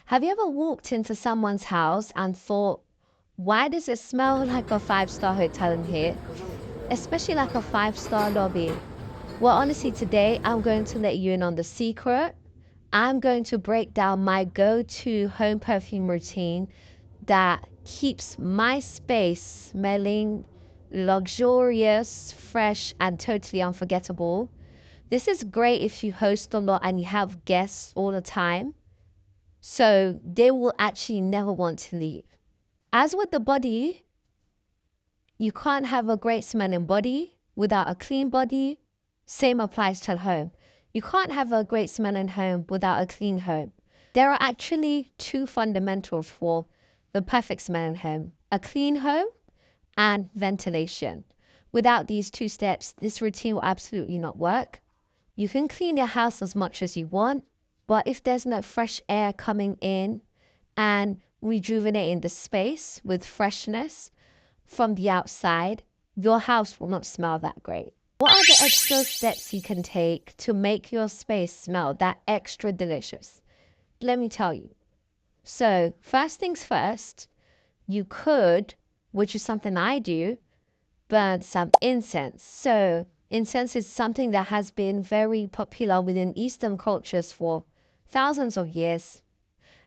Have you ever walked into someone's house and thought, why does it smell like a five-star hotel in here? Especially like a five-star lobby. Well, honestly, today I'm going to let you in on the secret. I'm going to break down my go-to home perfume routine that keeps my space smelling luxurious, fresh, and totally unforgettable. This is great if you host a lot and you have guests all the time, so they will actually never want to leave. As with the body, you can't have a great smelling body without a clean body. Same applies to home. You can't have a great smelling home without a clean home. There are actually two fundamentals for the perfect smelling home: a clean home and ventilation. Without these two steps, this routine will absolutely not work. You can clean your house as much as you want, but if there's no fresh air coming in and rejuvenating the space with freshness from the outside, your house will not smell that great. What are the extra steps you can take to make your space smell that extra delicious? Let me tell you. So, first things first, you could, which is something I do, burn some incense. So, incense is something that has been very popular within Eastern cultures for thousands of years.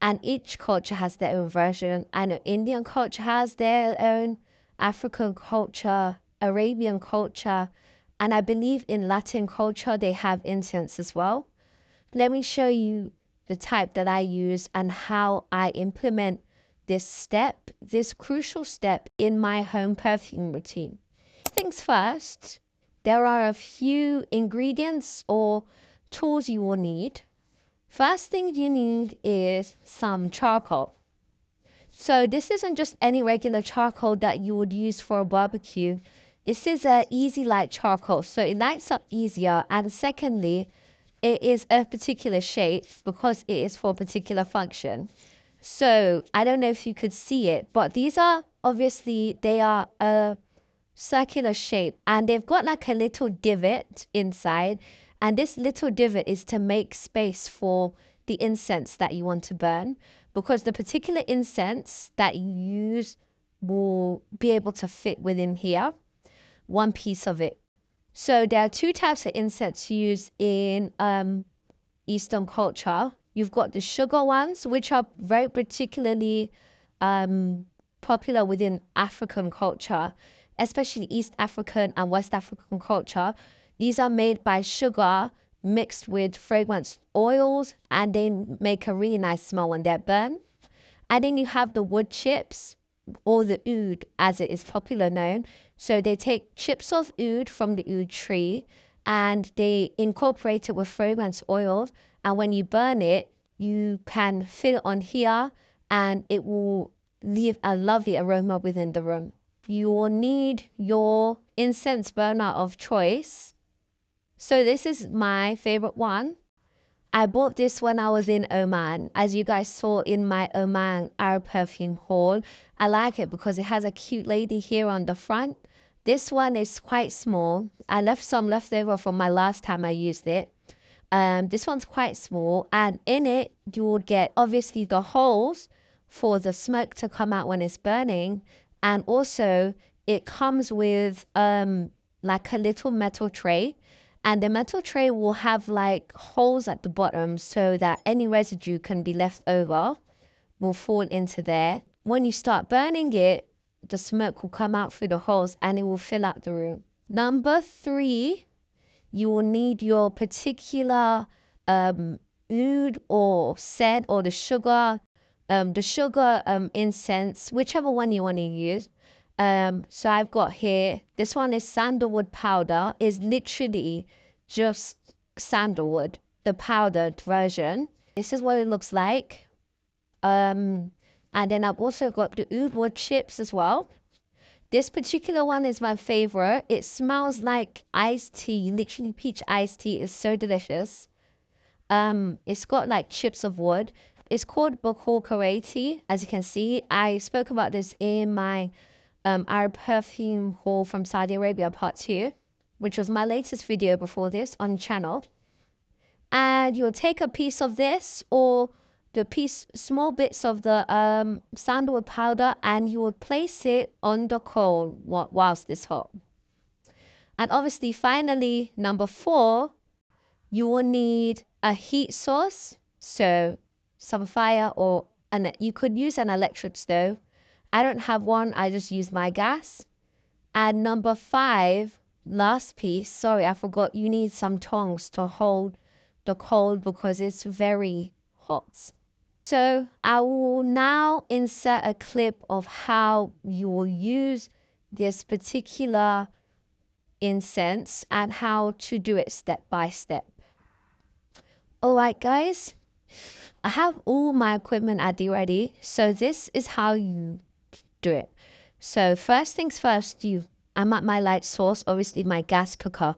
And each culture has their own version. I know Indian culture has their own, African culture, Arabian culture, and I believe in Latin culture they have incense as well. Let me show you the type that I use and how I implement this step, this crucial step in my home perfume routine. Things first, there are a few ingredients or tools you will need. First thing you need is some charcoal. So this isn't just any regular charcoal that you would use for a barbecue. This is a easy light charcoal, so it lights up easier. And secondly, it is a particular shape because it is for a particular function. So I don't know if you could see it, but these are obviously, they are a circular shape and they've got like a little divot inside, and this little divot is to make space for the incense that you want to burn, because the particular incense that you use will be able to fit within here, one piece of it. So there are two types of incense used in Eastern culture. You've got the sugar ones, which are very particularly popular within African culture, especially East African and West African culture. These are made by sugar mixed with fragrance oils, and they make a really nice smell when they're burned. And then you have the wood chips, or the oud as it is popular known. So they take chips of oud from the oud tree and they incorporate it with fragrance oils. And when you burn it, you can feel it on here and it will leave a lovely aroma within the room. You will need your incense burner of choice. So this is my favorite one. I bought this when I was in Oman. As you guys saw in my Oman Arab perfume haul, I like it because it has a cute lady here on the front. This one is quite small. I left some left over from my last time I used it. This one's quite small, and in it you will get obviously the holes for the smoke to come out when it's burning, and also it comes with like a little metal tray, and the metal tray will have like holes at the bottom so that any residue can be left over will fall into there. When you start burning it, the smoke will come out through the holes and it will fill out the room. Number 3, you will need your particular oud or scent, or the sugar incense, whichever one you want to use. So I've got here, this one is sandalwood powder, is literally just sandalwood, the powdered version. This is what it looks like. And then I've also got the oud wood chips as well. This particular one is my favorite. It smells like iced tea, literally peach iced tea. Is so delicious. It's got like chips of wood. It's called Bakul Karati. As you can see, I spoke about this in my Arab perfume haul from Saudi Arabia part 2, which was my latest video before this on channel. And you'll take a piece of this, or small bits of the sandalwood powder, and you will place it on the coal whilst it's hot. And obviously, finally, number 4, you will need a heat source, so some fire, or you could use an electric stove. I don't have one, I just use my gas. And number 5, last piece, sorry, I forgot, you need some tongs to hold the coal because it's very hot. So I will now insert a clip of how you will use this particular incense and how to do it step by step. Alright guys, I have all my equipment at the ready, so this is how you do it. So first things first, I'm at my light source, obviously my gas cooker.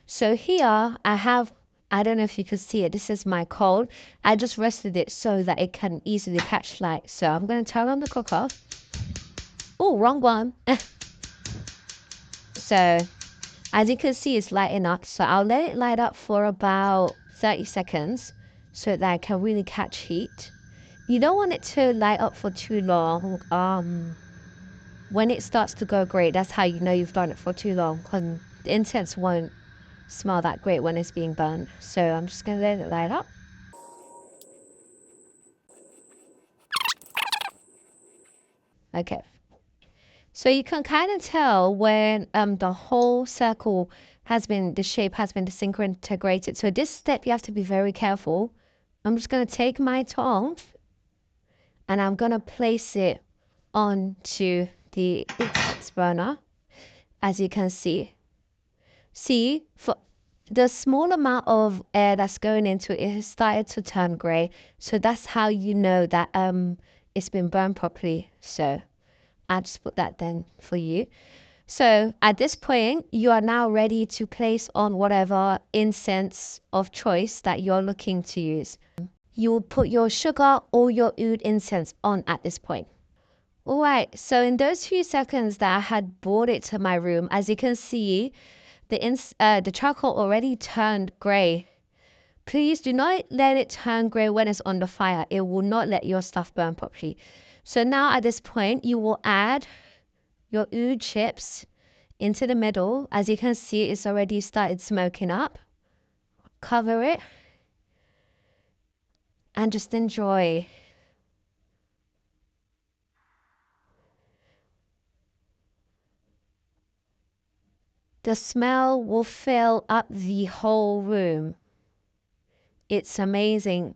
So here I don't know if you can see it, this is my coal. I just rested it so that it can easily catch light. So I'm going to turn on the cooker. Oh, wrong one. So as you can see, it's lighting up. So I'll let it light up for about 30 seconds so that it can really catch heat. You don't want it to light up for too long. When it starts to go grey, that's how you know you've done it for too long, because the incense won't smell that great when it's being burned. So I'm just going to let it light up. Okay. So you can kind of tell when the whole circle the shape has been disintegrated. So this step you have to be very careful. I'm just going to take my tongs and I'm going to place it onto the incense burner, as you can see. See, for the small amount of air that's going into it has started to turn grey. So that's how you know that it's been burned properly. So I'll just put that then for you. So at this point, you are now ready to place on whatever incense of choice that you're looking to use. You will put your sugar or your oud incense on at this point. Alright, so in those few seconds that I had brought it to my room, as you can see, the charcoal already turned grey. Please do not let it turn grey when it's on the fire. It will not let your stuff burn properly. So now at this point, you will add your oud chips into the middle. As you can see, it's already started smoking up. Cover it and just enjoy. The smell will fill up the whole room. It's amazing.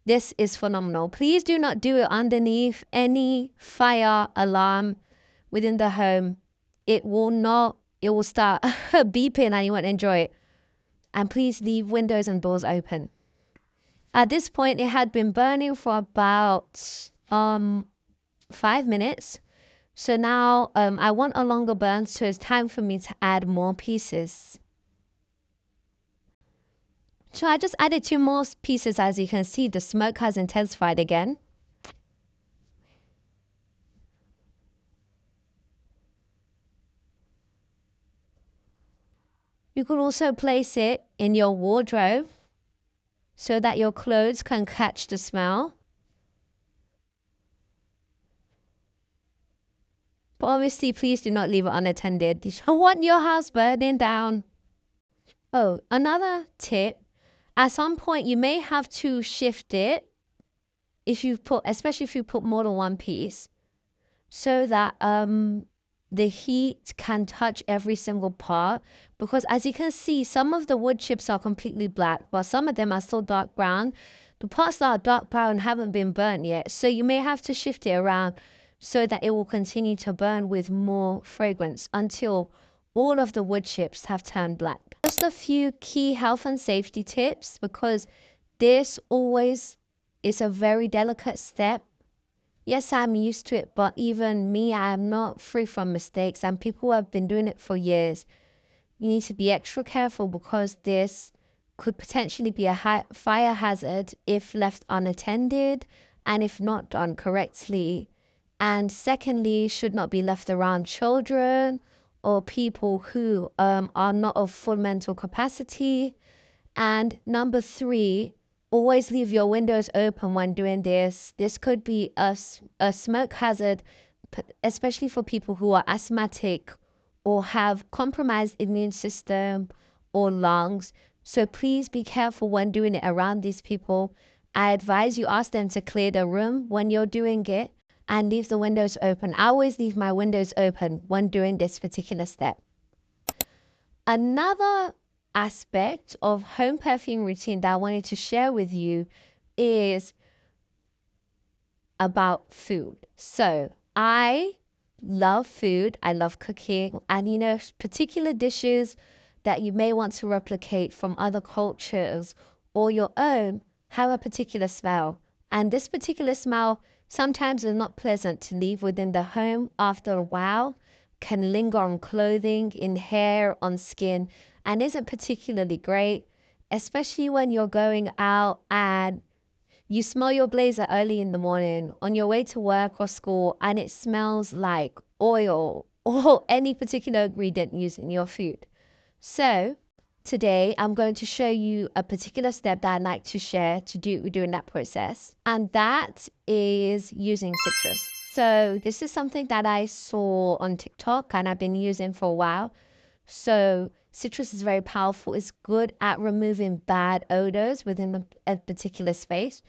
This is phenomenal. Please do not do it underneath any fire alarm within the home. It will start beeping and you won't enjoy it. And please leave windows and doors open. At this point, it had been burning for about 5 minutes. So now I want a longer burn, so it's time for me to add more pieces. So I just added 2 more pieces. As you can see, the smoke has intensified again. You could also place it in your wardrobe so that your clothes can catch the smell. But obviously, please do not leave it unattended. You don't want your house burning down. Oh, another tip. At some point, you may have to shift it especially if you put more than one piece, so that the heat can touch every single part. Because as you can see, some of the wood chips are completely black, but some of them are still dark brown. The parts that are dark brown haven't been burnt yet, so you may have to shift it around so that it will continue to burn with more fragrance until all of the wood chips have turned black. Just a few key health and safety tips, because this always is a very delicate step. Yes, I'm used to it, but even me, I am not free from mistakes, and people have been doing it for years. You need to be extra careful because this could potentially be a fire hazard if left unattended and if not done correctly. And secondly, should not be left around children or people who are not of full mental capacity. And number 3, Always leave your windows open when doing this. This could be a smoke hazard, especially for people who are asthmatic or have compromised immune system or lungs. So please be careful when doing it around these people. I advise you ask them to clear the room when you're doing it and leave the windows open. I always leave my windows open when doing this particular step. Another aspect of home perfume routine that I wanted to share with you is about food. So I love food. I love cooking, and particular dishes that you may want to replicate from other cultures or your own have a particular smell. And this particular smell sometimes is not pleasant to leave within the home after a while, can linger on clothing, in hair, on skin, and isn't particularly great, especially when you're going out and you smell your blazer early in the morning on your way to work or school, and it smells like oil or any particular ingredient used in your food. So today I'm going to show you a particular step that I'd like to share to do during that process, and that is using citrus. So this is something that I saw on TikTok and I've been using for a while. So citrus is very powerful. It's good at removing bad odors within a particular space.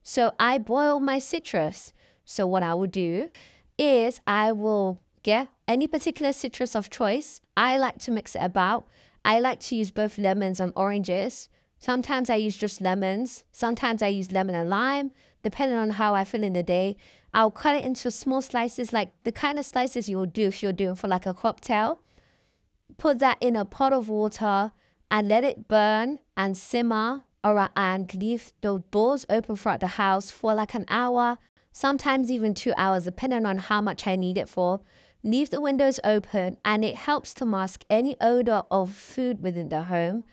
So I boil my citrus. So what I will do is I will get any particular citrus of choice. I like to mix it about. I like to use both lemons and oranges. Sometimes I use just lemons. Sometimes I use lemon and lime, depending on how I feel in the day. I'll cut it into small slices, like the kind of slices you will do if you're doing for like a cocktail. Put that in a pot of water and let it burn and simmer, and leave the doors open throughout the house for like an hour, sometimes even 2 hours, depending on how much I need it for. Leave the windows open and it helps to mask any odor of food within the home.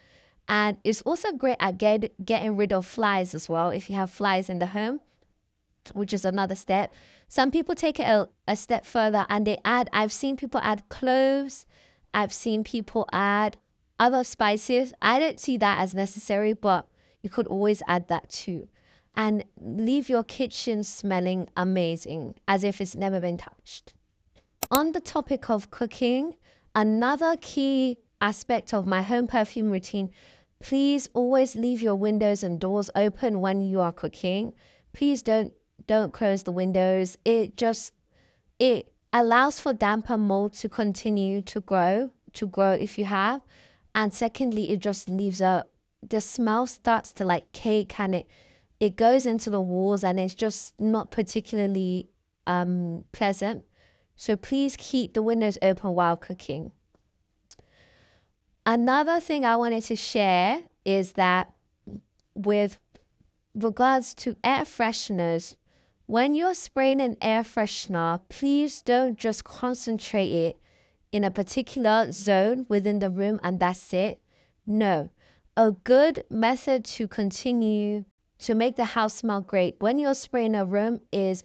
And it's also great at getting rid of flies as well if you have flies in the home, which is another step. Some people take it a step further and I've seen people add cloves. I've seen people add other spices. I don't see that as necessary, but you could always add that too. And leave your kitchen smelling amazing, as if it's never been touched. On the topic of cooking, another key aspect of my home perfume routine, please always leave your windows and doors open when you are cooking. Please don't close the windows. It allows for damper mold to continue to grow if you have. And secondly, it just leaves the smell starts to like cake, and it goes into the walls, and it's just not particularly pleasant. So please keep the windows open while cooking. Another thing I wanted to share is that with regards to air fresheners, when you're spraying an air freshener, please don't just concentrate it in a particular zone within the room and that's it. No. A good method to continue to make the house smell great when you're spraying a room is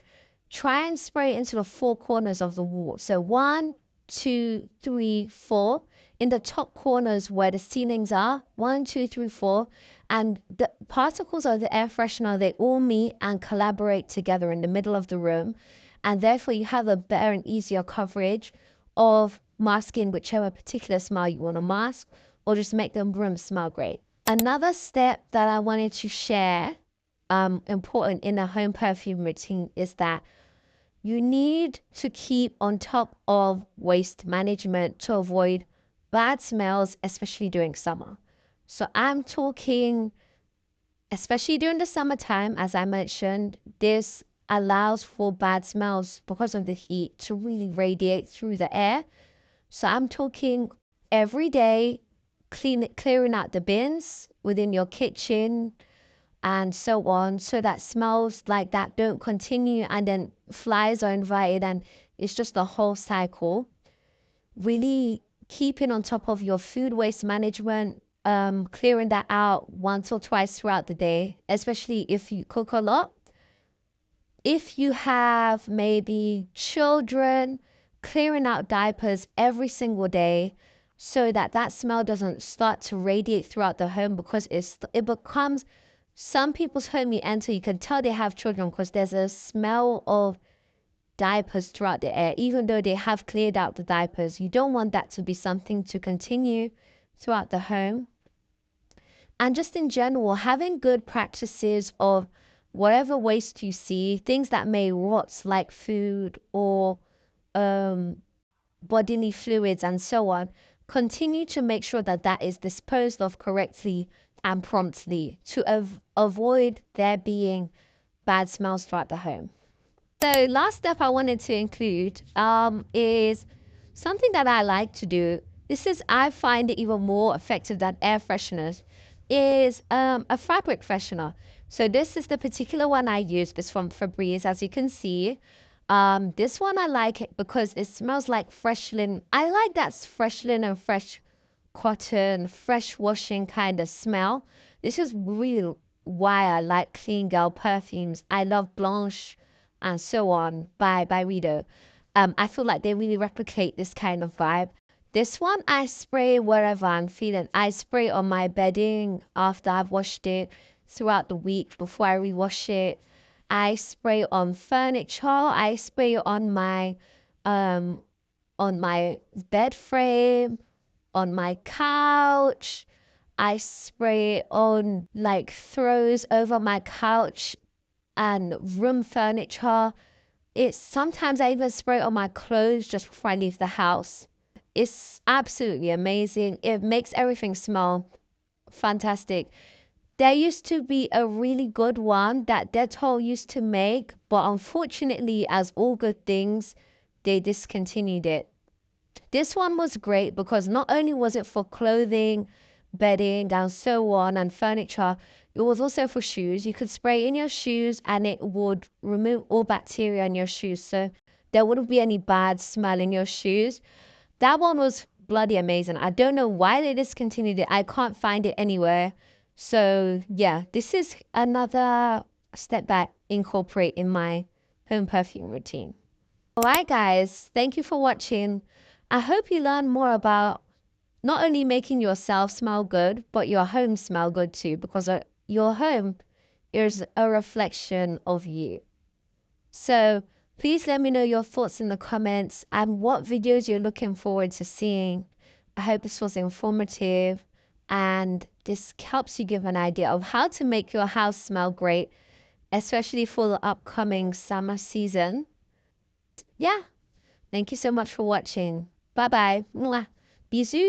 try and spray it into the four corners of the wall. So 1, 2, 3, 4. In the top corners where the ceilings are, 1, 2, 3, 4. And the particles of the air freshener, they all meet and collaborate together in the middle of the room. And therefore you have a better and easier coverage of masking whichever particular smell you want to mask, or just make the room smell great. Another step that I wanted to share, important in a home perfume routine, is that you need to keep on top of waste management to avoid bad smells, especially during summer. So I'm talking, especially during the summertime, as I mentioned, this allows for bad smells because of the heat to really radiate through the air. So I'm talking every day, clearing out the bins within your kitchen and so on, so that smells like that don't continue and then flies are invited, and it's just a whole cycle. Really keeping on top of your food waste management, clearing that out once or twice throughout the day, especially if you cook a lot. If you have maybe children, clearing out diapers every single day so that that smell doesn't start to radiate throughout the home, because it becomes some people's home you enter, you can tell they have children because there's a smell of diapers throughout the air. Even though they have cleared out the diapers, you don't want that to be something to continue throughout the home. And just in general, having good practices of whatever waste you see, things that may rot like food or bodily fluids and so on, continue to make sure that that is disposed of correctly and promptly to avoid there being bad smells throughout the home. So last step I wanted to include is something that I like to do. This is, I find it even more effective than air fresheners, is a fabric freshener. So this is the particular one I use. This from Febreze, as you can see. This one I like it because it smells like fresh linen. I like that fresh linen, fresh cotton, fresh washing kind of smell. This is really why I like clean girl perfumes. I love Blanche and so on by Rido. I feel like they really replicate this kind of vibe. This one I spray wherever I'm feeling. I spray on my bedding after I've washed it, throughout the week before I rewash it. I spray on furniture. I spray um on my bed frame, on my couch. I spray on like throws over my couch and room furniture. It's sometimes I even spray on my clothes just before I leave the house. It's absolutely amazing. It makes everything smell fantastic. There used to be a really good one that Dettol used to make, but unfortunately, as all good things, they discontinued it. This one was great because not only was it for clothing, bedding, and so on, and furniture, it was also for shoes. You could spray in your shoes and it would remove all bacteria in your shoes. So there wouldn't be any bad smell in your shoes. That one was bloody amazing. I don't know why they discontinued it. I can't find it anywhere. So yeah, this is another step back incorporate in my home perfume routine. Alright guys, thank you for watching. I hope you learn more about not only making yourself smell good, but your home smell good too, because your home is a reflection of you. So please let me know your thoughts in the comments and what videos you're looking forward to seeing. I hope this was informative and this helps you give an idea of how to make your house smell great, especially for the upcoming summer season. Yeah, thank you so much for watching. Bye bye. Bisous.